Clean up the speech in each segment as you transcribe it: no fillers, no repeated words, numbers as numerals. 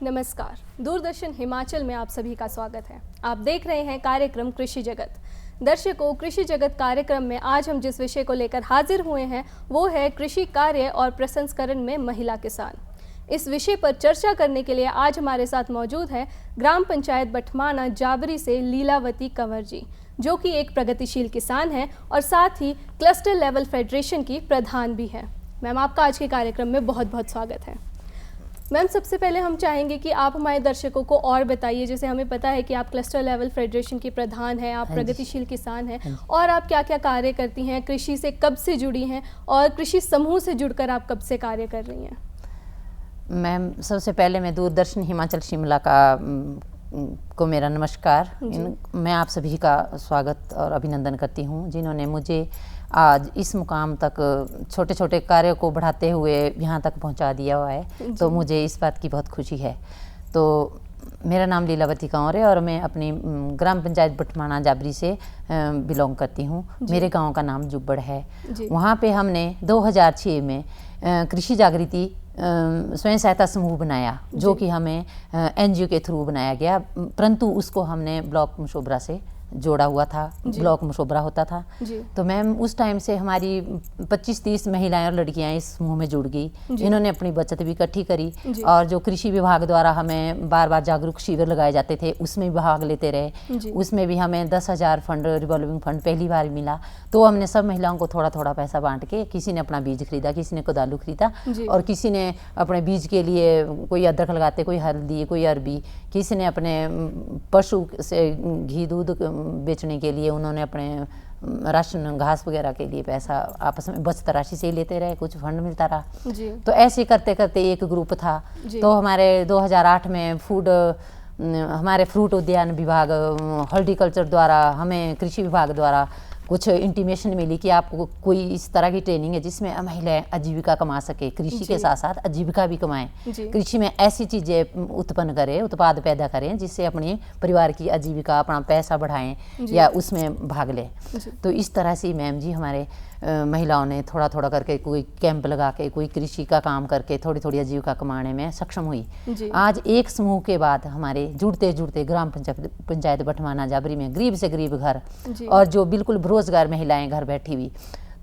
नमस्कार, दूरदर्शन हिमाचल में आप सभी का स्वागत है। आप देख रहे हैं कार्यक्रम कृषि जगत। दर्शकों, कृषि जगत कार्यक्रम में आज हम जिस विषय को लेकर हाजिर हुए हैं वो है कृषि कार्य और प्रसंस्करण में महिला किसान। इस विषय पर चर्चा करने के लिए आज हमारे साथ मौजूद है ग्राम पंचायत बठमाना जाबरी से लीलावती कंवर जी, जो कि एक प्रगतिशील किसान हैं और साथ ही क्लस्टर लेवल फेडरेशन की प्रधान भी हैं। मैम, आपका आज के कार्यक्रम में बहुत बहुत स्वागत है। मैम, सबसे पहले हम चाहेंगे कि आप हमारे दर्शकों को और बताइए, जैसे हमें पता है कि आप क्लस्टर लेवल फेडरेशन की प्रधान हैं, आप प्रगतिशील किसान हैं, और आप क्या क्या कार्य करती हैं, कृषि से कब से जुड़ी हैं और कृषि समूह से जुड़कर आप कब से कार्य कर रही हैं? मैम, सबसे पहले मैं दूरदर्शन हिमाचल शिमला को मेरा नमस्कार। मैं आप सभी का स्वागत और अभिनंदन करती हूँ, जिन्होंने मुझे आज इस मुकाम तक छोटे छोटे कार्यों को बढ़ाते हुए यहाँ तक पहुँचा दिया हुआ है, तो मुझे इस बात की बहुत खुशी है। तो मेरा नाम लीलावती कंवर है और मैं अपनी ग्राम पंचायत बठमाना जाबरी से बिलोंग करती हूँ। मेरे गांव का नाम जुब्बड़ है। वहाँ पे हमने 2006 में कृषि जागृति स्वयं सहायता समूह बनाया, जो कि हमें एनजीओ के थ्रू बनाया गया, परंतु उसको हमने ब्लॉक मशोबरा से जोड़ा हुआ था। ब्लॉक मशोबरा होता था। तो मैम, उस टाइम से हमारी 25-30 महिलाएं और लड़कियां इस समूह में जुड़ गई। इन्होंने अपनी बचत भी इकट्ठी करी और जो कृषि विभाग द्वारा हमें बार बार जागरूक शिविर लगाए जाते थे, उसमें भी भाग लेते रहे। उसमें भी हमें 10,000 फंड, रिवॉल्विंग फंड पहली बार मिला। तो हमने सब महिलाओं को थोड़ा थोड़ा पैसा बांट के, किसी ने अपना बीज खरीदा, किसी ने कोदालू खरीदा और किसी ने अपने बीज के लिए कोई अदरक लगाते, कोई हल्दी, कोई अरबी, किसी ने अपने पशु से घी दूध बेचने के लिए उन्होंने अपने राशन घास वगैरह के लिए पैसा आपस में बचत राशि से ही लेते रहे, कुछ फंड मिलता रहा। तो ऐसे करते करते एक ग्रुप था। तो हमारे 2008 में हमारे फ्रूट उद्यान विभाग, हॉर्टिकल्चर द्वारा, हमें कृषि विभाग द्वारा कुछ इंटीमेशन मिली कि आपको कोई इस तरह की ट्रेनिंग है जिसमें महिलाएं आजीविका कमा सके, कृषि के साथ साथ आजीविका भी कमाएं, कृषि में ऐसी चीज़ें उत्पन्न करें, उत्पाद पैदा करें जिससे अपने परिवार की आजीविका, अपना पैसा बढ़ाएं या उसमें भाग लें। तो इस तरह से मैम जी हमारे महिलाओं ने थोड़ा थोड़ा करके, कोई कैंप लगा के, कोई कृषि का काम करके थोड़ी थोड़ी आजीविका कमाने में सक्षम हुई। आज एक समूह के बाद हमारे जुड़ते जुड़ते ग्राम पंचायत बठमाना जाबरी में गरीब से गरीब घर और जो बिल्कुल बेरोजगार महिलाएं घर बैठी हुई,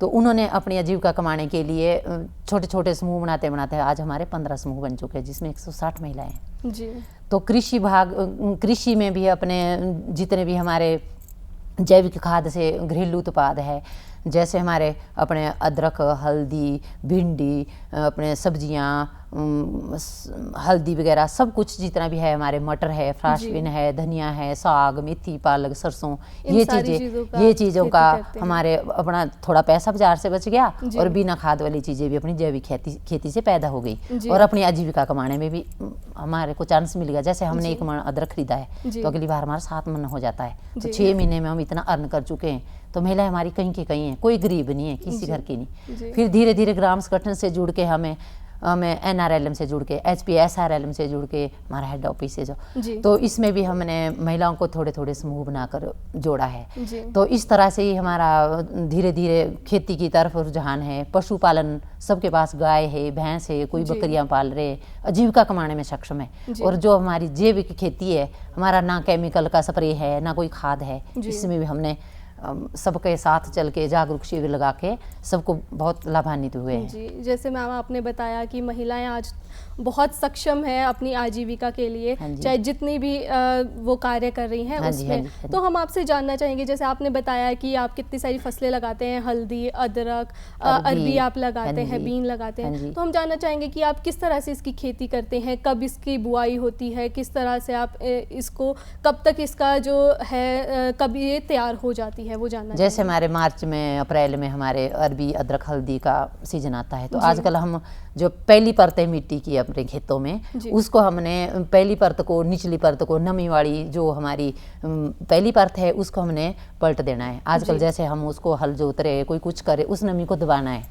तो उन्होंने अपनी आजीविका कमाने के लिए छोटे छोटे समूह बनाते बनाते आज हमारे 15 समूह बन चुके हैं, जिसमें 160 महिलाएं हैं। तो कृषि में भी अपने जितने भी हमारे जैविक खाद से घरेलू उत्पाद है, जैसे हमारे अपने अदरक, हल्दी, भिंडी, अपने सब्जियां, हल्दी वगैरह सब कुछ जितना भी है, हमारे मटर है, फ्राशबिन है, धनिया है, साग, मेथी, पालक, सरसों, ये चीज़ों का हमारे अपना थोड़ा पैसा बाजार से बच गया और बिना खाद वाली चीज़ें भी अपनी जैविक खेती से पैदा हो गई और अपनी आजीविका कमाने में भी हमारे को चांस मिल गया। जैसे हमने 1 मन अदरक खरीदा है तो अगली बार हमारा 7 मन हो जाता है, तो 6 महीने में हम इतना अर्न कर चुके हैं। तो महिलाएं हमारी कहीं की कहीं हैं, कोई गरीब नहीं है, किसी घर की नहीं। फिर धीरे धीरे ग्राम संगठन से जुड़ के हमें NRLM से जुड़ के, HPSRLM से जुड़ के हमारा हेड ऑफिस है जो, तो इसमें भी हमने महिलाओं को थोड़े थोड़े समूह बनाकर जोड़ा है। तो इस तरह से ही हमारा धीरे धीरे खेती की तरफ रुझान है। पशुपालन, सबके पास गाय है, भैंस है, कोई बकरियां पाल रहे, आजीविका कमाने में सक्षम है। और जो हमारी जैविक खेती है, हमारा ना केमिकल का स्प्रे है, ना कोई खाद है, इसमें भी हमने सबके साथ चल के जागरूक शिविर लगा के सबको बहुत लाभान्वित हुए हैं। जी, जैसे मैम आपने बताया कि महिलाएं आज बहुत सक्षम है अपनी आजीविका के लिए, चाहे जितनी भी वो कार्य कर रही हैं उसमें। तो हम आपसे जानना चाहेंगे, जैसे आपने बताया कि आप कितनी सारी फसलें लगाते हैं, हल्दी, अदरक, अरबी आप लगाते हैं, बीन लगाते हैं, तो हम जानना चाहेंगे कि आप किस तरह से इसकी खेती करते हैं, कब इसकी बुआई होती है, किस तरह से आप इसको, कब तक इसका जो है कब ये तैयार हो जाती है, वो जानना। जैसे हमारे मार्च में, अप्रैल में हमारे अरबी, अदरक, हल्दी का सीजन आता है, तो आजकल हम जो पहली परत है मिट्टी की अपने खेतों में, उसको हमने पहली परत को, निचली परत को, नमी वाली जो हमारी पहली परत है उसको हमने पलट देना है। आजकल जैसे हम उसको हल जोत रहे, कोई कुछ करे, उस नमी को दबाना है।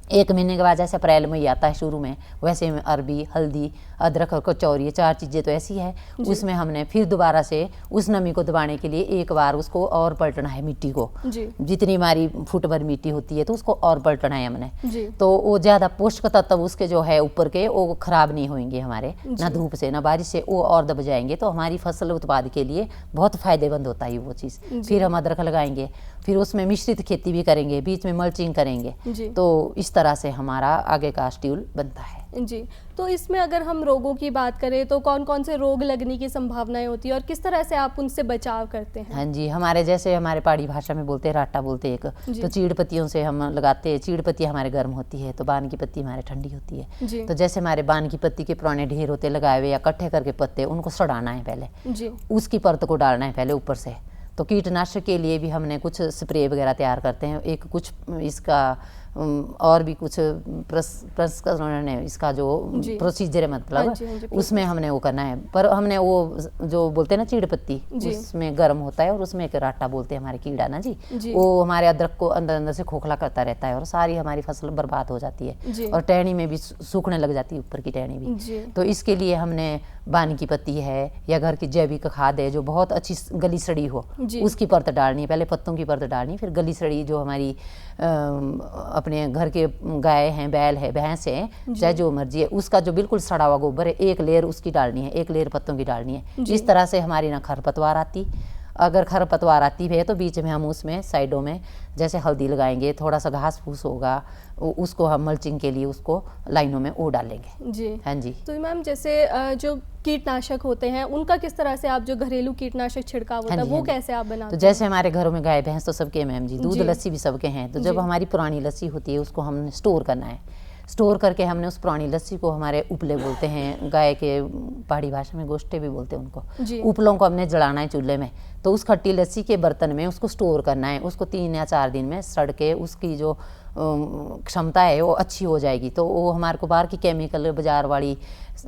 1 महीने के बाद जैसे अप्रैल में ही आता है शुरू में, वैसे में अरबी, हल्दी, अदरक और कचौरी, ये 4 चीज़ें तो ऐसी है। उसमें हमने फिर दोबारा से उस नमी को दबाने के लिए एक बार उसको और पलटना है मिट्टी को। जितनी हमारी फुट भर मिट्टी होती है तो उसको और पलटना है हमने, तो वो ज़्यादा पोषक तत्व उसके जो है ऊपर के वो खराब नहीं होंगे हमारे, ना धूप से ना बारिश से, वो और दब जाएंगे। तो हमारी फसल उत्पाद के लिए बहुत फायदेमंद होता है वो चीज़। फिर हम अदरक लगाएंगे, फिर उसमें मिश्रित खेती भी करेंगे, बीच में मल्चिंग करेंगे, तो इस तरह से हमारा आगे का शेड्यूल बनता है। जी, तो इसमें अगर हम रोगों की बात करें तो कौन कौन से रोग लगने की संभावनाएं होती है और किस तरह से आप उनसे बचाव करते हैं? हाँ जी, हमारे जैसे हमारे पहाड़ी भाषा में बोलते हैं राटा बोलते हैं एक, तो चीड़ पत्तियों से हम लगाते हैं। चीड़ पत्ती हमारे गर्म होती है, तो बान की पत्ती हमारे ठंडी होती है। तो जैसे हमारे बान की पत्ती के पुराने ढेर होते लगाए हुए या इकट्ठे करके पत्ते, उनको सड़ाना है पहले, उसकी परत को डालना है पहले ऊपर से। तो कीटनाशक के लिए भी हमने कुछ स्प्रे वगैरह तैयार करते हैं, एक कुछ इसका और भी कुछ प्रसंस्करण है इसका जो प्रोसीजर है, मतलब उसमें हमने वो करना है। पर हमने वो जो बोलते हैं ना चीड़ पत्ती, उसमें गर्म होता है और उसमें एक राटा बोलते हैं हमारे कीड़ा ना जी, वो हमारे अदरक को अंदर अंदर से खोखला करता रहता है और सारी हमारी फसल बर्बाद हो जाती है और टहनी में भी सूखने लग जाती है, ऊपर की टहनी भी। तो इसके लिए हमने बान की पत्ती है या घर की जैविक खाद है जो बहुत अच्छी गली सड़ी हो, उसकी परत डालनी है, पहले पत्तों की परत डालनी, फिर गली सड़ी जो हमारी अपने घर के गाय हैं, बैल है, भैंस है, चाहे जो मर्जी है, उसका जो बिल्कुल सड़ा हुआ गोबर है, एक लेयर उसकी डालनी है, एक लेयर पत्तों की डालनी है। इस तरह से हमारी ना खरपतवार आती। अगर खरपतवार आती है तो बीच में हम उसमें साइडों में जैसे हल्दी लगाएंगे, थोड़ा सा घास फूस होगा, उसको हम मल्चिंग के लिए उसको लाइनों में वो डालेंगे। जी हाँ जी। तो मैम जैसे जो कीटनाशक होते हैं उनका किस तरह से आप जो घरेलू कीटनाशक छिड़काव होता है वो कैसे आप बनाते हैं? तो जैसे हमारे घरों में गाय भैंस तो सबके हैं मैम जी, दूध लस्सी भी सबके हैं। तो जब हमारी पुरानी लस्सी होती है उसको हमने स्टोर करना है। स्टोर करके हमने उस पुरानी लस्सी को, हमारे उपले बोलते हैं, गाय के पहाड़ी भाषा में गोश्ते भी बोलते हैं उनको, उपलों को हमने जलाना है चूल्हे में। तो उस खट्टी लस्सी के बर्तन में उसको स्टोर करना है। उसको 3 या 4 दिन में सड़ के उसकी जो क्षमता है वो अच्छी हो जाएगी। तो वो हमारे को बाहर की केमिकल बाजार वाली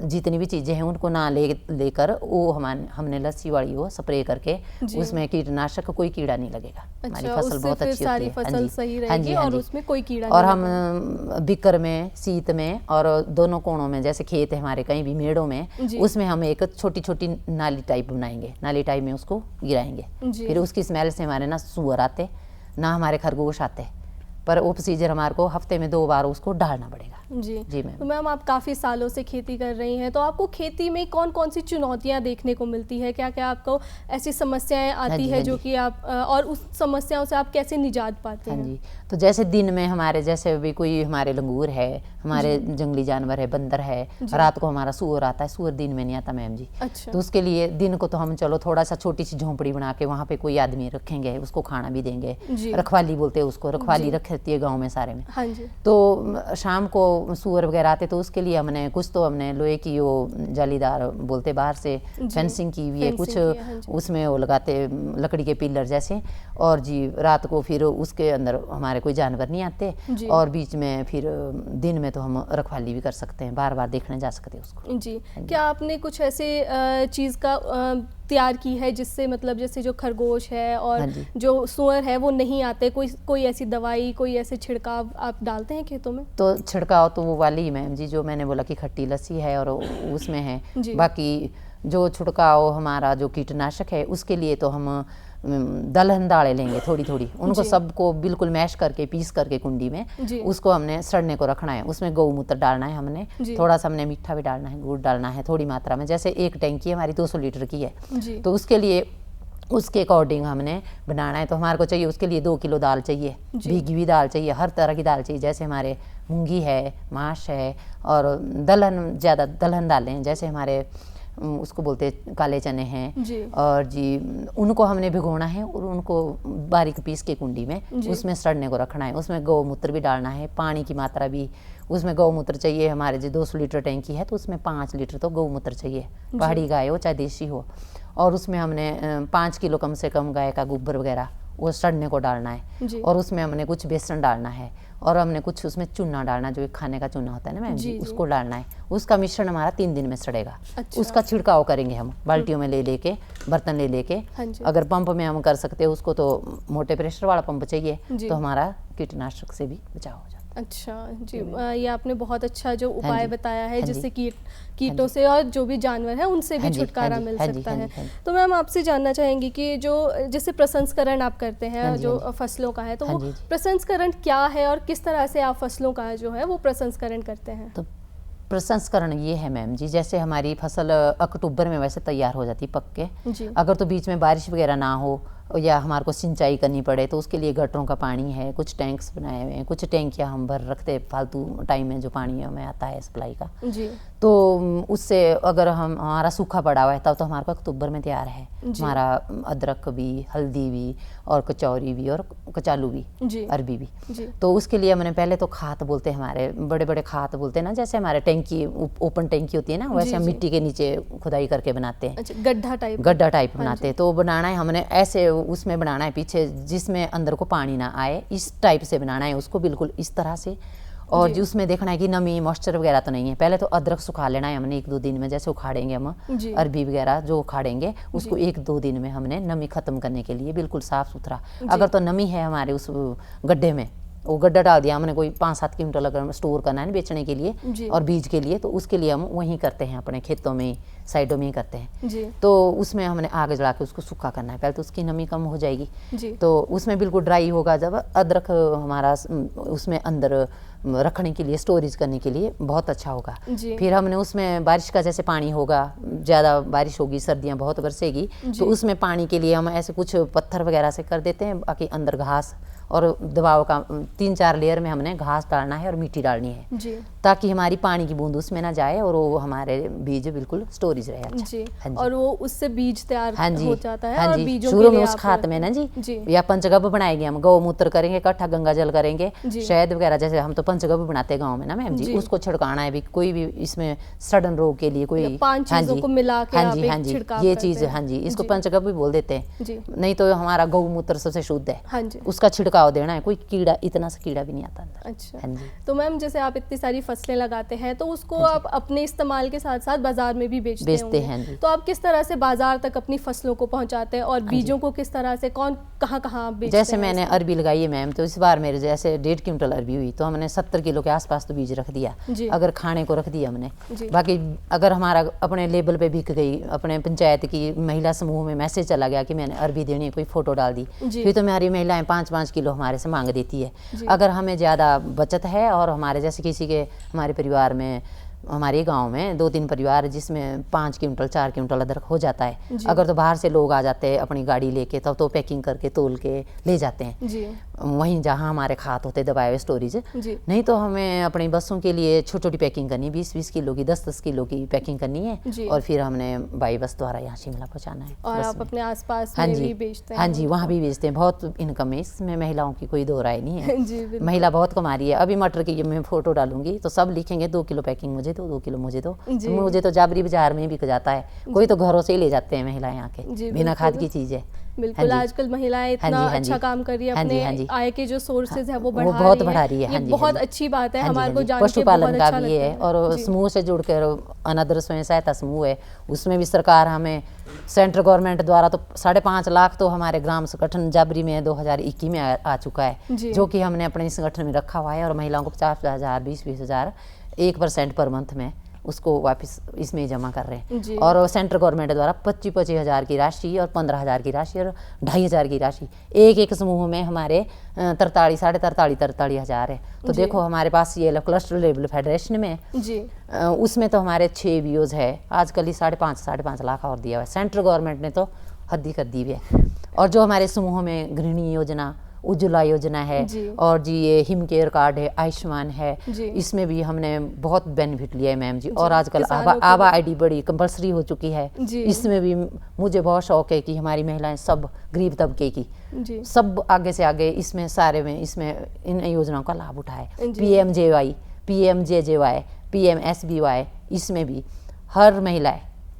जितनी भी चीज़ें हैं उनको ना लेकर वो हमने लस्सी वाली वो स्प्रे करके उसमें कीटनाशक कोई कीड़ा नहीं लगेगा। हमारी फसल बहुत अच्छी होती है। फसल सही रहेगी और उसमें कोई कीड़ा और हम बिक्कर में, सीत में और दोनों कोणों में, जैसे खेत है हमारे कहीं भी मेड़ों में, उसमें हम एक छोटी छोटी नाली टाइप बनाएंगे, नाली टाइप में उसको गिराएंगे। फिर उसकी स्मेल से हमारे ना सूअर आते ना हमारे खरगोश आते, पर वो प्रोसीजर हमारे को हफ्ते में 2 बार उसको डालना पड़ेगा। जी मैम। तो मैम आप काफ़ी सालों से खेती कर रही हैं, तो आपको खेती में कौन कौन सी चुनौतियां देखने को मिलती है? क्या क्या आपको ऐसी समस्याएं आती है जो कि आप और उस समस्याओं से आप कैसे निजात पाते हैं? जी, तो जैसे दिन में हमारे जैसे भी कोई हमारे लंगूर है, हमारे जंगली जानवर है, बंदर है, रात को हमारा सूअर आता है। सूअर दिन में नहीं आता मैम जी। अच्छा। तो उसके लिए दिन को तो हम चलो थोड़ा सा छोटी सी झोंपड़ी बना के वहाँ पे कोई आदमी रखेंगे, उसको खाना भी देंगे, रखवाली बोलते हैं उसको, रखवाली रखती है गाँव में सारे में। हाँ जी। तो शाम को सूअर वगैरह आते तो उसके लिए हमने कुछ तो हमने लोहे की वो जालीदार बोलते बाहर से फेंसिंग की हुई है, कुछ उसमें वो लगाते लकड़ी के पिलर जैसे। और जी रात को फिर उसके अंदर हमारे कोई जानवर नहीं आते, और बीच में फिर दिन में तो हम रखवाली भी कर सकते हैं, बार बार देखने जा सकते हैं उसको। जी। क्या आपने कुछ ऐसे चीज़ का तैयार की है जिससे मतलब जैसे जो खरगोश है और जो सूअर है वो नहीं आते, कोई ऐसी दवाई, कोई ऐसे छिड़काव आप डालते हैं खेतों में? तो छिड़काव तो वो वाली मैम जी जो मैंने बोला कि खट्टी लस्सी है और उसमें है। बाकी जो छिड़काव हमारा जो कीटनाशक है उसके लिए तो हम दलहन दालें लेंगे थोड़ी थोड़ी, उनको सबको बिल्कुल मैश करके पीस करके कुंडी में उसको हमने सड़ने को रखना है। उसमें गौमूत्र डालना है हमने, थोड़ा सा हमने मीठा भी डालना है, गुड़ डालना है थोड़ी मात्रा में। जैसे एक टैंकी हमारी 200 लीटर की है तो उसके लिए उसके अकॉर्डिंग हमने बनाना है। तो हमारे को चाहिए उसके लिए 2 किलो दाल चाहिए, भीगी हुई दाल चाहिए, हर तरह की दाल चाहिए। जैसे हमारे मूंगी है, माश है, और दलहन, ज़्यादा दलहन दालें जैसे हमारे उसको बोलते काले चने हैं, और जी उनको हमने भिगोना है और उनको बारीक पीस के कुंडी में उसमें सड़ने को रखना है। उसमें गौमूत्र भी डालना है, पानी की मात्रा भी उसमें गौमूत्र चाहिए। हमारे जो 200 लीटर टैंकी है तो उसमें 5 लीटर तो गौमूत्र चाहिए, पहाड़ी गाय हो चाहे देसी हो। और उसमें हमने 5 किलो कम से कम गाय का गोबर वगैरह वो सड़ने को डालना है। और उसमें हमने कुछ बेसन डालना है और हमने कुछ उसमें चूना डालना, जो एक खाने का चूना होता है ना मैम जी, उसको डालना है। उसका मिश्रण हमारा 3 दिन में सड़ेगा। अच्छा। उसका छिड़काव करेंगे हम बाल्टियों में ले लेके, बर्तन ले लेके। अगर पंप में हम कर सकते हैं उसको तो मोटे प्रेशर वाला पंप चाहिए तो हमारा कीटनाशक से भी बचाव हो जाता है। अच्छा जी, ये आपने बहुत अच्छा जो उपाय जी, बताया है, हाँ जी, जिससे कीटों से और जो भी जानवर हैं उनसे भी हाँ जी, छुटकारा हाँ जी, मिल हाँ जी, सकता हाँ है। जी, हाँ जी, तो मैम आपसे जानना चाहेंगी कि जो जैसे प्रसंस्करण आप करते हैं हाँ जी, जो हाँ जी, फसलों का है, तो हाँ वो जी, जी। प्रसंस्करण क्या है और किस तरह से आप फसलों का जो है वो प्रसंस्करण करते हैं? तो प्रसंस्करण ये है मैम जी, जैसे हमारी फसल अक्टूबर में वैसे तैयार हो जाती है पक के। जी अगर तो बीच में बारिश वगैरह ना हो या हमारे को सिंचाई करनी पड़े तो उसके लिए गटरों का पानी है, कुछ टैंक्स बनाए हुए हैं, कुछ टैंकियाँ हम भर रखते हैं फालतू टाइम में जो पानी हमें आता है सप्लाई का। जी तो उससे अगर हमारा सूखा पड़ा हुआ है तब तो हमारे को अक्टूबर में तैयार है जी हमारा अदरक भी, हल्दी भी और कचौरी भी और कचालू भी, जी अरबी भी। जी तो उसके लिए मैंने पहले तो खात बोलते हैं, हमारे बड़े बड़े खात बोलते हैं ना, जैसे हमारे टैंकी ओपन टैंकी होती है ना, वैसे जी हम जी मिट्टी के नीचे खुदाई करके बनाते हैं, अच्छा, गड्ढा टाइप। गड्ढा टाइप हाँ बनाते जी हैं। तो बनाना है हमने ऐसे, उसमें बनाना है पीछे जिसमें अंदर को पानी ना आए, इस टाइप से बनाना है उसको, बिल्कुल इस तरह से। और जी जो उसमें देखना है कि नमी मॉइस्चर वगैरह तो नहीं है। पहले तो अदरक सुखा लेना है हमने 1-2 दिन में, जैसे उखाड़ेंगे हम जी अरबी वगैरह जो उखाड़ेंगे उसको जी 1-2 दिन में हमने नमी ख़त्म करने के लिए बिल्कुल साफ़ सुथरा। जी अगर तो नमी है हमारे उस गड्ढे में, वो गड्ढा डाल दिया हमने, कोई 5-7 क्विंटल अगर स्टोर करना है बेचने के लिए जी और बीज के लिए, तो उसके लिए हम वहीं करते हैं, अपने खेतों में ही साइडों में ही करते हैं। जी तो उसमें हमने आग जला के उसको सूखा करना है, पहले तो उसकी नमी कम हो जाएगी। जी तो उसमें बिल्कुल ड्राई होगा जब अदरक हमारा उसमें अंदर रखने के लिए, स्टोरेज करने के लिए बहुत अच्छा होगा। जी फिर हमने उसमें बारिश का जैसे पानी होगा, ज़्यादा बारिश होगी, सर्दियाँ बहुत बरसेगी, जी तो उसमें पानी के लिए हम ऐसे कुछ पत्थर वगैरह से कर देते हैं, बाकी अंदर घास और दबाव का 3-4 लेयर में हमने घास डालना है और मिट्टी डालनी है, जी ताकि हमारी पानी की बूंद उसमें ना जाए और वो हमारे बीज बिल्कुल स्टोरेज रहे अच्छा। जी हाँ जी, और वो उससे बीज तैयार हाँ जी, हो जाता है हाँ और जी। बीजों शुरू के में लिए उस आप खात में ना जी, जी या पंचगव्य बनाएंगे हम, गौमूत्र करेंगे इकट्ठा, गंगा जल करेंगे, जी शहद वगैरह, जैसे हम तो पंचगव्य बनाते हैं गाँव में ना मैम जी, जी उसको छिड़काना है भी, कोई भी इसमें सडन रोग के लिए कोई, 5 हाँ चीजों जी, को मिला के हाँ आप जी, एक हाँ जी, छिड़काव ये करते चीज़, हैं। हाँ जी, इसको जी पंचगव्य बोल देते हैं। जी नहीं तो हमारा गौमूत्र सबसे शुद्ध है, हाँ जी उसका छिड़काव देना है, कोई कीड़ा, इतना सा कीड़ा भी नहीं आता अंदर। अच्छा। हाँ जी, तो मैम जैसे आप इतनी सारी फसलें लगाते हैं तो उसको हाँ जी, आप अपने इस्तेमाल के साथ साथ बाजार में भी बेचते बेचते होंगे, हैं जी। तो आप किस तरह से बाजार तक अपनी फसलों को पहुंचाते हैं और जी। बीजों को किस तरह से कौन कहाँ कहाँ आप बेचते जैसे हैं मैंने इसको? अरबी लगाई है मैम, तो इस बार मेरे जैसे 1.5 क्विंटल अरबी हुई, तो हमने 70 किलो के आसपास तो बीज रख दिया, जी अगर खाने को रख दिया हमने। जी बाकी अगर हमारा अपने लेवल पे बिक गई, अपने पंचायत की महिला समूह में मैसेज चला गया कि मैंने अरबी देनी है, कोई फोटो डाल दी, जी फिर तो हमारी महिलाएं 5-5 किलो हमारे से मांग देती है। जी अगर हमें ज़्यादा बचत है और हमारे जैसे किसी के, हमारे परिवार में, हमारे गांव में 2-3 परिवार जिसमें 5 क्विंटल 4 क्विंटल अदरक हो जाता है, जी अगर तो बाहर से लोग आ जाते हैं अपनी गाड़ी लेके, तब तो पैकिंग करके तोल के ले जाते हैं जी वहीं जहाँ हमारे खात होते दबाए हुए स्टोरेज। जी नहीं तो हमें अपनी बसों के लिए छोटी छोटी पैकिंग करनी, 20-20 किलो की, 10-10 किलो की पैकिंग करनी है, जी और फिर हमने बाई बस द्वारा यहाँ शिमला पहुँचाना है। और बस आप में। अपने आसपास हाँ में जी, भी बेचते हैं हाँ जी, वहाँ उनको? भी बेचते हैं, बहुत इनकम है इसमें, महिलाओं की कोई दो राय नहीं है। जी बिल्कुल महिला बहुत कमा रही है। अभी मटर की मैं फोटो डालूंगी तो सब लिखेंगे 2 किलो पैकिंग मुझे दो, 2 किलो मुझे दो। जी मुझे तो जाबरी बाजार में बिक जाता है, कोई तो घरों से ही ले जाते हैं महिलाएं आके, जी बिना खाद बिल्कुल। की चीज़ है। बिल्कुल हाँ जी, आजकल महिलाएं इतना हाँ जी, अच्छा काम कर रही है, हाँ जी, अपने हाँ जी, आय के जो सोर्सेज है वो वो बहुत बढ़ा रही है। ये हाँ जी, बहुत हाँ जी, अच्छी बात है, हाँ जी, हमारे हाँ को जी, जान के पशुपालन बहुत का अच्छा भी लगता है, और जी समूह से जुड़कर अनादर स्वयं सहायता समूह है, उसमें भी सरकार हमें सेंट्रल गवर्नमेंट द्वारा तो 5.5 लाख तो हमारे ग्राम संगठन जाबरी में 2021 में आ चुका है, जी जो कि हमने अपने संगठन में रखा हुआ है, और महिलाओं को 50,000 20-20 हज़ार 1% पर मंथ में उसको वापस इसमें जमा कर रहे हैं। जी और सेंट्रल गवर्नमेंट द्वारा 25-25 हज़ार की राशि और 15,000 की राशि और 2,500 की राशि, एक समूह में हमारे 43 हज़ार है। तो जी देखो हमारे पास ये क्लस्टर लेवल फेडरेशन में जी उसमें तो हमारे 6 बीओज है, आजकल ही 5.5 लाख और दिया हुआ है। सेंट्रल गवर्नमेंट ने तो हद ही कर दी है। और जो हमारे समूह में गृहिणी योजना, उज्ज्वला योजना है, जी और जी ये हिम केयर कार्ड है, आयुष्मान है, जी इसमें भी हमने बहुत बेनिफिट लिया है मैम जी। जी, और आजकल किसानों के आभा लिए। आईडी बड़ी कंपलसरी हो चुकी है, जी इसमें भी मुझे बहुत शौक है कि हमारी महिलाएं सब गरीब तबके की जी सब आगे से आगे इसमें सारे में इसमें इन योजनाओं का लाभ उठाए। जी। PMJY, PMJJY, PMSBY, इसमें भी हर महिलाएं।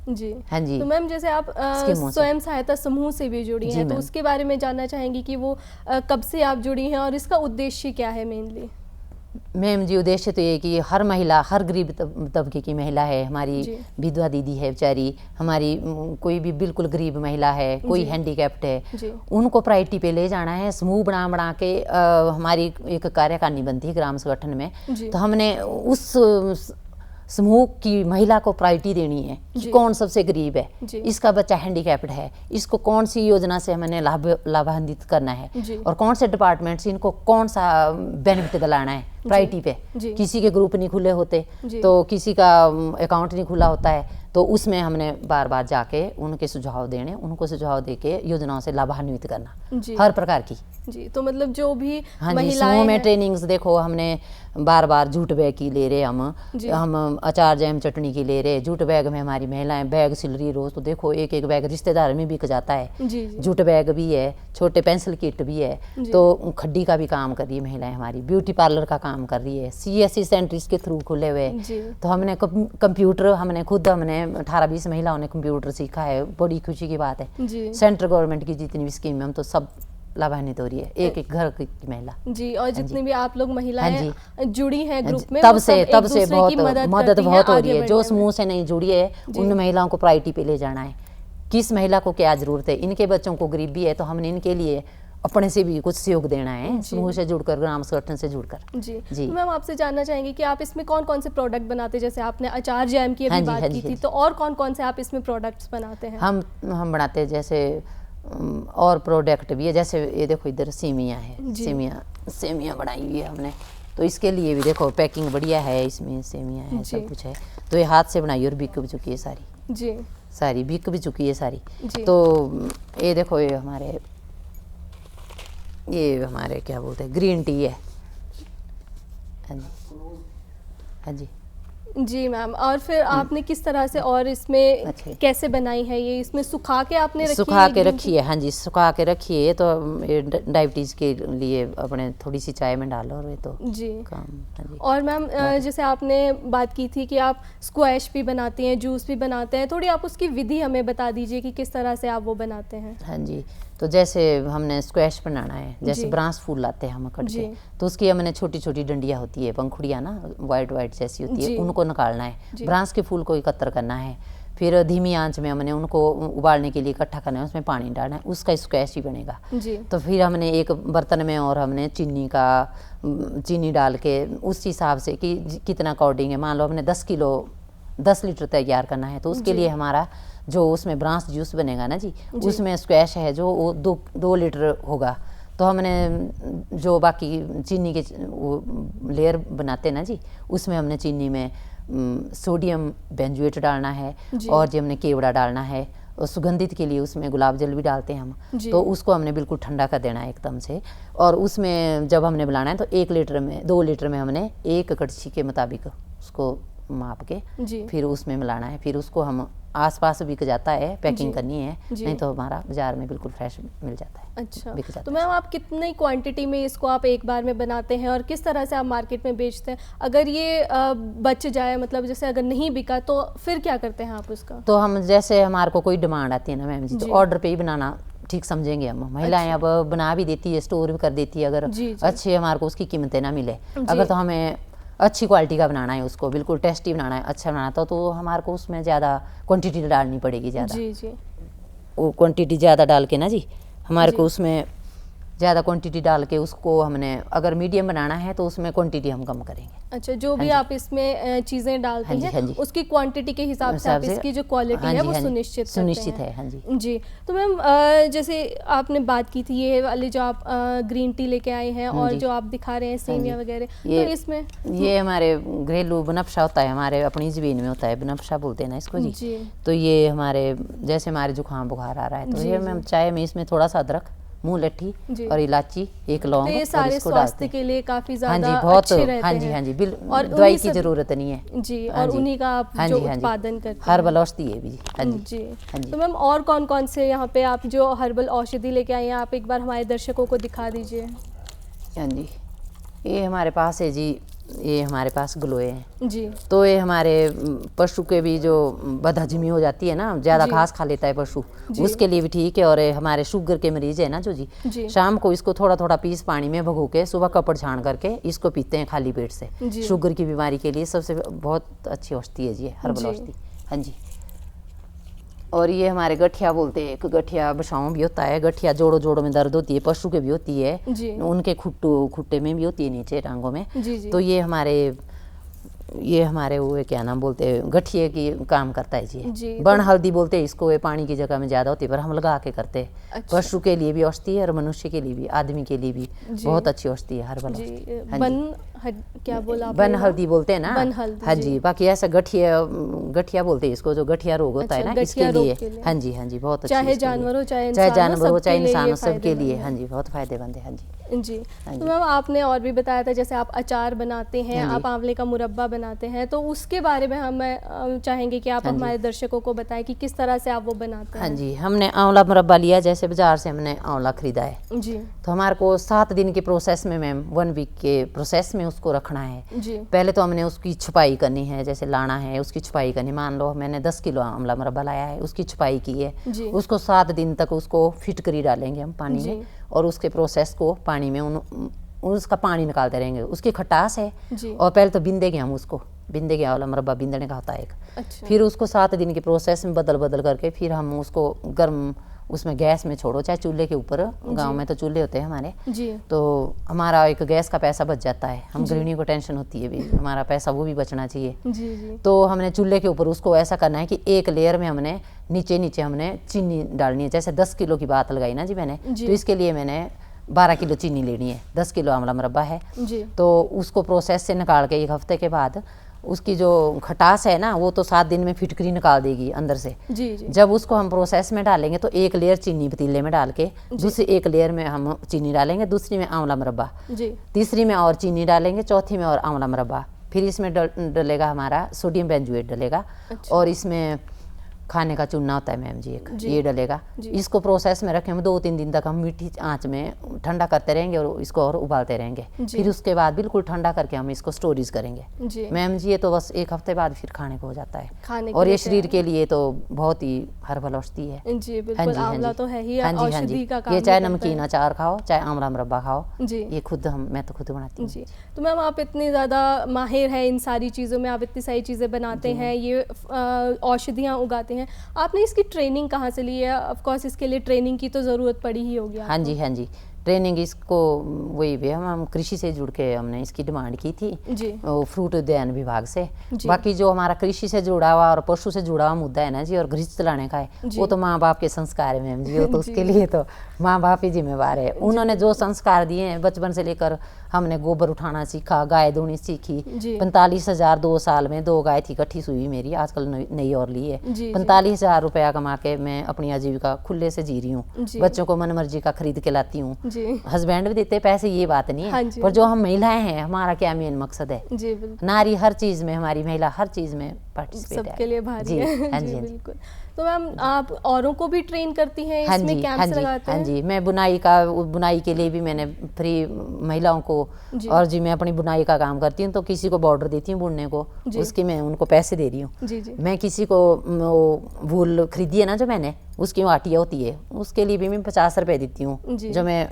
जी हाँ जी, तो मैम जैसे आप स्कीमों से। स्वयं सहायता समूह से भी जुड़ी जी हैं, तो मैम। उसके बारे में जानना चाहेंगी कि वो कब से आप जुड़ी हैं और इसका उद्देश्य क्या है मेनली? मैम जी उद्देश्य तो ये कि हर महिला, हर गरीब तबके की महिला है, हमारी जी। विधवा दीदी है बेचारी, हमारी कोई भी बिल्कुल गरीब महिला है, कोई जी। हैंडीकैप्ड है, जी। उनको प्रायोरिटी पे ले जाना है। समूह बना बना के हमारी एक कार्यकारिणी बनती है ग्राम संगठन में, जी। तो हमने उस समूह की महिला को प्रायोरिटी देनी है कि जी। कौन सबसे गरीब है, जी। इसका बच्चा हैंडीकैप्ड है, इसको कौन सी योजना से हमने लाभान्वित करना है, जी। और कौन से डिपार्टमेंट से इनको कौन सा बेनिफिट दिलाना है प्रायोरिटी पे। जी। किसी के ग्रुप नहीं खुले होते, जी। तो किसी का अकाउंट नहीं खुला होता है, तो उसमें हमने बार बार जाके उनके सुझाव देने, उनको सुझाव देके योजनाओं से लाभान्वित करना, जी। हर प्रकार की। जी, तो मतलब जो भी हाँ जी, महिलाएं समूह में हैं- ट्रेनिंग्स देखो, हमने बार बार जूट बैग की ले रहे, हम अचार जैम चटनी की ले रहे, जूट बैग में हमारी महिलाएं बैग सिल रही रोज, तो देखो एक एक बैग रिश्तेदार में बिक जाता है। जी। जी। जूट बैग भी है, छोटे पेंसिल किट भी है, तो खड्डी का भी काम कर रही है महिलाएं हमारी, ब्यूटी पार्लर का काम कर रही है, CSC सेंटर इसके थ्रू खुले हुए। जी। तो हमने कंप्यूटर, हमने 18-20 महिलाओं ने कंप्यूटर सीखा है, बड़ी खुशी की बात है। जी। सेंट्रल गवर्नमेंट की जितनी भी स्कीम है, हम तो सब लाभान्वित हो रही है, एक एक घर की महिला। जी, और जितनी भी आप लोग हाँ महिलाएं जुड़ी हैं ग्रुप में, तब वो से सब एक दूसरे की बहुत मदद मदद करती हैं बहुत हो आगे रही है। जो बढ़ने में। समूह से नहीं जुड़ी है उन महिलाओं को प्रायोरिटी पे ले जाना है। किस महिला को क्या जरूरत है, इनके बच्चों को गरीबी है, तो हमने इनके लिए अपने से भी कुछ सहयोग देना है, समूह से जुड़कर, ग्राम संगठन से जुड़कर। जी। जी। तो मैम आपसे जानना चाहेंगे कि आप इसमें कौन कौन से प्रोडक्ट बनाते हैं, जैसे आपने अचार जैम की हाँ अभी जी, बात हाँ की जी, थी, हाँ जी। तो और कौन कौन से आप इसमें प्रोडक्ट्स बनाते हैं? हम बनाते हैं, जैसे और प्रोडक्ट भी है, जैसे ये देखो इधर सेमियाँ है, जी। सेमियाँ बनाई हुई है हमने, तो इसके लिए भी देखो पैकिंग बढ़िया है, इसमें सेमियाँ है, जी। सब कुछ है। तो ये हाथ से बनाई और बिक भी चुकी है सारी, जी। सारी बिक भी चुकी है सारी। जी। तो ये देखो, ये हमारे क्या बोलते हैं, ग्रीन टी है। हाँ जी, हाँ जी। जी मैम, और फिर आपने किस तरह से और इसमें अच्छा। कैसे बनाई है ये? इसमें सुखा के आपने रखी सुखा है के green tea? रखी है, हाँ जी, सुखा के रखी है। तो ये डायबिटीज़ के लिए अपने थोड़ी सी चाय में डालो, और ये तो जी। काम। हाँ जी। और मैम जैसे आपने बात की थी कि आप स्क्वैश भी बनाती हैं, जूस भी बनाते हैं, थोड़ी आप उसकी विधि हमें बता दीजिए कि किस तरह से आप वो बनाते हैं। हाँ जी, तो जैसे हमने स्क्वैश बनाना है, जैसे जी। ब्रांच फूल लाते हैं हम कट जी। के, तो उसकी हमने छोटी छोटी डंडियाँ होती है, पंखुड़ियाँ ना, वाइट वाइट जैसी होती जी। है, उनको निकालना है। जी। ब्रांच के फूल को एकत्र करना है, फिर धीमी आंच में हमने उनको उबालने के लिए इकट्ठा करना है, उसमें पानी डालना है, उसका स्क्वैश ही बनेगा। जी। तो फिर हमने एक बर्तन में, और हमने चीनी डाल के उस हिसाब से कि कितना अकॉर्डिंग है, मान लो हमने 10 लीटर तैयार करना है, तो उसके लिए हमारा जो उसमें ब्रांच जूस बनेगा ना जी, उसमें स्क्वैश है जो वो 2 लीटर होगा। तो हमने जो बाकी चीनी के वो लेयर बनाते ना जी, उसमें हमने चीनी में सोडियम बेंजोएट डालना है, और जो हमने केवड़ा डालना है, और सुगंधित के लिए उसमें गुलाब जल भी डालते हैं हम। तो उसको हमने बिल्कुल ठंडा कर देना है एकदम से, और उसमें जब हमने बनाना है तो 2 लीटर में हमने 1 कड़छी के मुताबिक उसको माप के फिर उसमें मिलाना है। फिर उसको हम आसपास बिक जाता है, पैकिंग करनी है, नहीं तो हमारा बाजार में बिल्कुल फ्रेश मिल जाता है। अच्छा, बिक जाता तो मैम आप कितनी क्वांटिटी में इसको आप एक बार में बनाते हैं, और किस तरह से आप मार्केट में बेचते हैं? अगर ये बच जाए, मतलब जैसे अगर नहीं बिका, तो फिर क्या करते हैं आप उसका? तो हम, जैसे हमारे को कोई डिमांड आती है ना मैम जी, तो ऑर्डर पे ही बनाना ठीक समझेंगे हम। महिलाएं अब बना भी देती है, स्टोर भी कर देती है, अगर अच्छे हमारे को उसकी कीमतें ना मिले। अगर तो हमें अच्छी क्वालिटी का बनाना है, उसको बिल्कुल टेस्टी बनाना है, अच्छा बनाना है, तो हमारे को उसमें ज़्यादा क्वांटिटी डालनी पड़ेगी, ज़्यादा। जी जी। वो क्वांटिटी ज़्यादा डाल के ना जी, हमारे को उसमें ज़्यादा क्वांटिटी डाल के उसको हमने, अगर मीडियम बनाना है तो उसमें क्वांटिटी हम कम करेंगे। अच्छा, जो भी आप इसमें चीज़ें डालते हैं उसकी क्वांटिटी के हिसाब से आप इसकी जो क्वालिटी है वो सुनिश्चित है। हाँ जी जी। तो मैम जैसे आपने बात की थी ये वाली जो आप ग्रीन टी लेके आए हैं, और जो आप दिखा रहे हैं सेमिया वगैरह, तो इसमें ये हमारे घरेलू बनफशा होता है, हमारे अपनी ज़मीन में होता है, बनफशा बोलते हैं ना इसको जी। तो ये हमारे, जैसे हमारे जुकाम बुखार आ रहा है, तो ये मैम चाय में इसमें थोड़ा सा अदरक, मूंग लट्ठी और इलायची, 1 लौंग, ये सारे स्वास्थ्य के लिए काफी ज्यादा हाँ जी, बहुत अच्छे रहते हाँ जी हैं। हाँ जी, और दवाई की जरूरत नहीं है जी, और उन्हीं का आप जो उत्पादन करते हैं, हर्बल औषधि है भी। हाँ जी। तो मैम और कौन कौन से यहाँ पे आप जो हर्बल औषधि लेके आए हैं, आप एक बार हमारे दर्शकों को दिखा दीजिए। हाँ जी, ये हमारे पास है जी, ये हमारे पास ग्लोए हैं जी तो ये हमारे पशु के भी जो बदहजमी हो जाती है ना, ज़्यादा जी। घास खा लेता है पशु, जी। उसके लिए भी ठीक है। और ये हमारे शुगर के मरीज है ना जो जी, जी। शाम को इसको थोड़ा थोड़ा पीस पानी में भगो के सुबह कपड़ छान करके इसको पीते हैं खाली पेट से। जी। शुगर की बीमारी के लिए सबसे बहुत अच्छी औषधि है जी, हर्बल जी। औषधि। हाँ जी। और ये हमारे गठिया बोलते हैं, एक गठिया बसाओं भी होता है, गठिया जोड़ों जोड़ों में दर्द होती है, पशु के भी होती है, जी। उनके खुट्टे में भी होती है, नीचे टांगों में। जी जी। तो ये हमारे वो क्या नाम बोलते हैं, गठिए की काम करता है जी, जी। तो- बन हल्दी बोलते हैं इसको, ये पानी की जगह में ज़्यादा होती है पर हम लगा के करते हैं। अच्छा। पशु के लिए भी औषधि है और मनुष्य के लिए भी, आदमी के लिए भी जी। बहुत अच्छी औषधि है हर्बल जी औषधि। हाँ जी। क्या बोला आपने? बन हल्दी बोलते हैं ना। बन हल्दी, हाँ जी। जी। बाकी ऐसा गठिया बोलते हैं इसको, जो गठिया रोग होता है अच्छा, ना, इसके गठिया रोग लिए। के लिए। हाँ जी हाँ जी, बहुत अच्छी चाहे इसके लिए। जानवर हो, चाहे चाहे इंसान हो, जानवर हो, सबके चाहे लिए इंसान ये हो, सबके फायदेमंद लिए। है। हाँ जी, बहुत फायदेमंद है। हाँ जी। जी। हाँ तो जी। मैम आपने और भी बताया था जैसे आप अचार बनाते हैं, हाँ जी। आप आंवले का मुरब्बा बनाते हैं, तो उसके बारे में हमें चाहेंगे कि आप हाँ जी। हमारे दर्शकों को बताएं कि किस तरह से आप वो बनाते हाँ हैं। जी, हमने आंवला मुरब्बा लिया, जैसे बाजार से हमने आंवला खरीदा है जी तो हमारे को 7 दिन के प्रोसेस में मैम, 1 वीक के प्रोसेस में उसको रखना है। जी। पहले तो हमने उसकी छुपाई करनी है, जैसे लाना है उसकी छुपाई करनी। मान लो मैंने 10 किलो आंवला मुरब्बा लाया है, उसकी छुपाई की है। जी। उसको 7 दिन तक उसको फिटकरी डालेंगे हम पानी जी। में, और उसके प्रोसेस को पानी में उसका पानी निकालते रहेंगे। उसकी खटास है। जी। और पहले तो बिंदेंगे हम उसको, बिंदेंगे, आंवला मुरब्बा बिंदने का होता है एक। अच्छा। फिर उसको 7 दिन के प्रोसेस में बदल बदल करके फिर हम उसको गर्म उसमें गैस में छोड़ो, चाहे चूल्हे के ऊपर, गांव में तो चूल्हे होते हैं हमारे, जी। तो हमारा एक गैस का पैसा बच जाता है। हम गृहिणी को टेंशन होती है भी, हमारा पैसा वो भी बचना चाहिए। जी जी। तो हमने चूल्हे के ऊपर उसको ऐसा करना है कि एक लेयर में हमने नीचे नीचे हमने चीनी डालनी है। जैसे 10 किलो की बात लगाई ना जी मैंने, जी। तो इसके लिए मैंने 12 किलो चीनी लेनी है। 10 किलो आंवला मुरब्बा है जी। तो उसको प्रोसेस से निकाल के 1 हफ्ते के बाद उसकी जो खटास है ना, वो तो 7 दिन में फिटकरी निकाल देगी अंदर से। जी जी। जब उसको हम प्रोसेस में डालेंगे तो एक लेयर चीनी पतीले में डाल के, दूसरी एक लेयर में हम चीनी डालेंगे, दूसरी में आंवला मुरब्बा, जी। तीसरी में और चीनी डालेंगे, चौथी में और आंवला मुरब्बा। फिर इसमें डलेगा हमारा सोडियम बेंजोएट डलेगा। अच्छा। और इसमें खाने का चूना होता है मैम जी एक, जी। ये डलेगा। जी। इसको प्रोसेस में रखें हम 2-3 दिन तक, हम मीठी आंच में ठंडा करते रहेंगे और इसको और उबालते रहेंगे। जी। फिर उसके बाद बिल्कुल ठंडा करके हम इसको स्टोरेज करेंगे जी। मैम जी। ये तो बस 1 हफ्ते बाद फिर खाने को हो जाता है। खाने के और ये लिए शरीर तैयार। के लिए तो बहुत ही हर्बल औषधि है। जी बिल्कुल, आंवला तो है ही हाँ जी, हाँ औषधि जी। का काम ये ही चाहे करता नमकीन है। अचार खाओ, चाहे आंवला मुरब्बा खाओ, जी। ये मैं तो खुद बनाती हूँ। जी। तो मैम आप इतनी ज़्यादा माहिर हैं इन सारी चीज़ों में, आप इतनी सारी चीज़ें बनाते हैं, ये औषधियाँ उगाते हैं, आपने इसकी ट्रेनिंग कहाँ से ली है? ऑफ कोर्स इसके लिए ट्रेनिंग की तो ज़रूरत पड़ी ही होगी हाँ जी, हाँ जी। ट्रेनिंग इसको वही भी हम कृषि से जुड़ के हमने इसकी डिमांड की थी जी। फ्रूट उद्यान विभाग से। जी। बाकी जो हमारा कृषि से जुड़ा हुआ और पशु से जुड़ा हुआ मुद्दा है ना जी, और गृहस्थ चलाने का है, जी। वो तो माँ बाप के संस्कार है मैम जी। वो तो जी। उसके लिए तो माँ बाप ही जिम्मेवार है। उन्होंने जो संस्कार दिए हैं बचपन से लेकर, हमने गोबर उठाना सीखा, गाय दूनी सीखी। जी। 45,000 2 साल में 2 गाय थी इकट्ठी सुई मेरी, आजकल नई और ली है। जी। 45,000 रुपया कमा के मैं अपनी आजीविका खुले से जी रही हूँ। जी। बच्चों को मन मर्जी का खरीद के लाती हूँ। जी। हस्बैंड भी देते पैसे, ये बात नहीं हाँ है, जी। पर जो हम महिलाएं हैं, हमारा क्या मेन मकसद है? जी बिल्कुल, नारी हर चीज में, हमारी महिला हर चीज में पार्टिसिपेट है। सबके लिए भारी जी, है। हाँ जी जी, हाँ जी। बिल्कुल। तो मैम आप औरों को भी ट्रेन करती हैं हाँ इसमें, जी, हाँ कैंप्स जी, लगाते हाँ हैं? जी। मैं बुनाई के लिए भी मैंने फ्री महिलाओं को, जी। और जी मैं अपनी बुनाई का काम करती हूँ, तो किसी को बॉर्डर देती हूँ बुनने को, जी। उसकी मैं उनको पैसे दे रही हूँ। जी जी। मैं किसी को वो वूल खरीदी है ना जो मैंने, उसकी आटिया होती है, उसके लिए भी मैं 50 रुपये देती हूँ। जी। जो मैं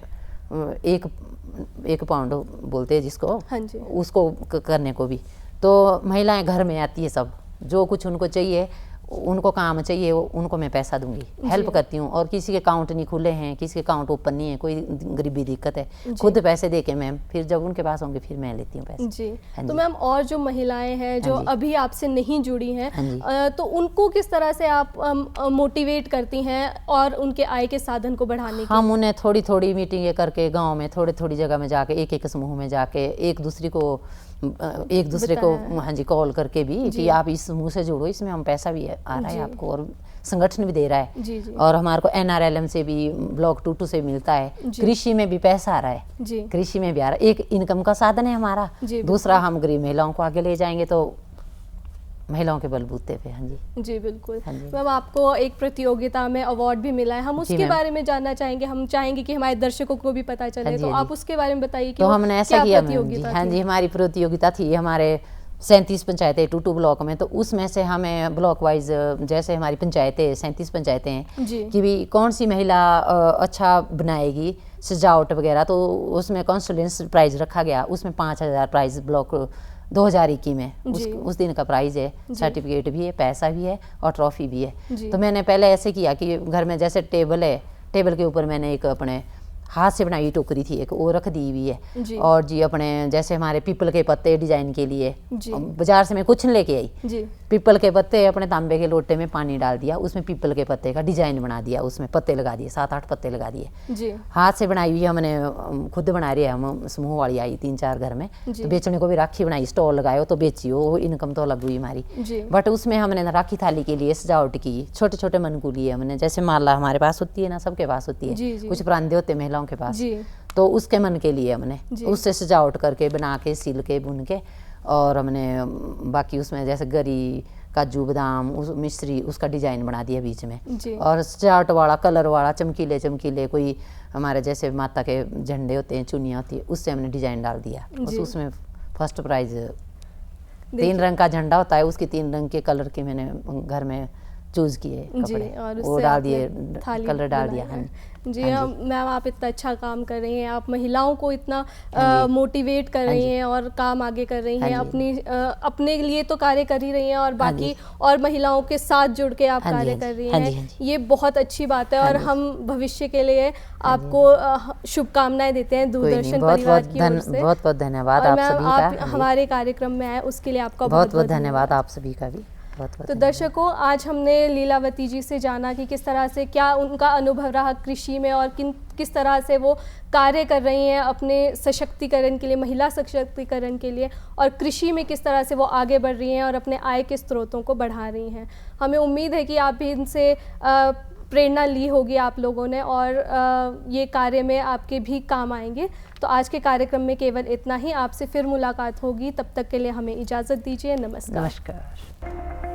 एक पाउंड बोलते हैं जिसको, हाँ जी। उसको करने को भी। तो महिलाएं घर में आती है, सब जो कुछ उनको चाहिए, उनको काम चाहिए, उनको मैं पैसा दूंगी, हेल्प करती हूँ। और किसी के अकाउंट नहीं खुले हैं, किसी के अकाउंट ओपन नहीं है, कोई गरीबी दिक्कत है, खुद पैसे दे के मैम, फिर जब उनके पास होंगे फिर मैं लेती हूँ पैसे। जी। हाँ तो जी। मैम और जो महिलाएं हैं जो हाँ जी। अभी आपसे नहीं जुड़ी हैं, हाँ जी। तो उनको किस तरह से आप मोटिवेट करती हैं और उनके आय के साधन को बढ़ाने के? हम उन्हें थोड़ी थोड़ी मीटिंगें करके गांव में थोड़ी थोड़ी जगह में जाके, एक समूह में जाके एक दूसरे को हाँ जी कॉल करके भी कि आप इस समूह से जुड़ो, इसमें हम पैसा भी आ रहा है आपको, और संगठन भी दे रहा है। जी जी। और हमारे को NRLM से भी, ब्लॉक 22 से मिलता है, कृषि में भी पैसा आ रहा है। जी। कृषि में भी आ रहा है, एक इनकम का साधन है हमारा। जी, दूसरा हम गरीब महिलाओं को आगे ले जाएंगे तो महिलाओं के बलबूते पे। हाँ जी जी बिल्कुल। हाँ जी। मैम आपको एक प्रतियोगिता में अवार्ड भी मिला है, हम जी उसके मैम। बारे में जानना चाहेंगे, हम चाहेंगे कि हमारे दर्शकों को भी पता चले। हाँ जी, तो हाँ आप जी। उसके बारे में बताइए कि तो वो हमने ऐसा क्या किया मैम जी। प्रतियोगिता हाँ थी? जी, हमारी प्रतियोगिता थी हमारे 37 पंचायतें टूटू ब्लॉक में, तो उसमें से हमें ब्लॉक वाइज जैसे हमारी पंचायतें 37 पंचायतें हैं जी कि भी कौन सी महिला अच्छा बनाएगी सजावट वगैरह, तो उसमें कॉन्स्टलेंस प्राइज़ रखा गया। उसमें 5,000 प्राइज़ ब्लॉक 2021 में जी। उस दिन का प्राइज़ है, जी। सर्टिफिकेट भी है, पैसा भी है और ट्रॉफी भी है। जी। तो मैंने पहले ऐसे किया कि घर में जैसे टेबल है, टेबल के ऊपर मैंने एक अपने हाथ से बनाई टोकरी थी एक, वो रख दी हुई है। जी। और जी अपने जैसे हमारे पीपल के पत्ते डिजाइन के लिए जी। बाजार से मैं कुछ नहीं लेके आई, जी पीपल के पत्ते अपने तांबे के लोटे में पानी डाल दिया, उसमें पीपल के पत्ते का डिजाइन बना दिया, उसमें पत्ते लगा दिए, 7-8 पत्ते लगा दिए। जी हाथ से बनाई हुई हमने खुद बना रही है। हम समूह वाली आई 3-4 घर में, जी। तो बेचने को भी राखी बनाई, स्टॉल लगाए तो बेची, वो इनकम तो अलग हुई हमारी। जी। बट उसमें हमने ना राखी थाली के लिए सजावट की, छोटे छोटे मन को लिए हमने, जैसे माला हमारे पास होती है ना, सबके पास होती जी, है, जी। कुछ परांदे होते हैं महिलाओं के पास, जी तो उसके मन के लिए हमने जी। उससे सजावट करके बना के सिल के बुन के, और हमने बाकी उसमें जैसे गरी काजू बादाम उस मिश्री उसका डिजाइन बना दिया बीच में, जी। और सजावट वाला कलर वाला चमकीले चमकीले कोई हमारे जैसे माता के झंडे होते हैं, चुनियाँ होती है, उससे हमने डिजाइन डाल दिया। जी। उसमें फर्स्ट प्राइज देखिए। 3 रंग का झंडा होता है, उसकी 3 रंग के कलर के मैंने घर में चूज किए जी, कपड़े, और वो उससे डाल आपने दिए, थाली कलर डाल बनाई दिया। है। हाँ जी हाँ मैम आप इतना अच्छा काम कर रही हैं, आप महिलाओं को इतना हाँ जी। मोटिवेट कर हाँ रही जी। हैं और काम आगे कर रही हाँ हैं, जी। अपने लिए तो कार्य कर ही रही हैं और हाँ बाकी जी। और महिलाओं के साथ जुड़ के आप हाँ जी, कार्य हाँ जी। कर रही हाँ जी, हैं, हाँ जी। ये बहुत अच्छी बात है। हाँ और जी। हम भविष्य के लिए आपको शुभकामनाएं देते हैं कोई नहीं, दूरदर्शन बहुत परिवार बहुत की ओर से। बहुत बहुत धन्यवाद और आप मैम सभी का। आप हाँ जी। हमारे कार्यक्रम में आए उसके लिए आपका बहुत बहुत धन्यवाद आप सभी का भी, बहुत बहुत तो धन्यवाद। दर्शकों आज हमने लीलावती जी से जाना कि किस तरह से क्या उनका अनुभव रहा कृषि में और किस तरह से वो कार्य कर रही हैं अपने सशक्तिकरण के लिए, महिला सशक्तिकरण के लिए, और कृषि में किस तरह से वो आगे बढ़ रही हैं और अपने आय के स्रोतों को बढ़ा रही हैं। हमें उम्मीद है कि आप भी इनसे प्रेरणा ली होगी आप लोगों ने, और ये कार्य में आपके भी काम आएंगे। तो आज के कार्यक्रम में केवल इतना ही, आपसे फिर मुलाकात होगी, तब तक के लिए हमें इजाज़त दीजिए। नमस्कार। नमस्कार।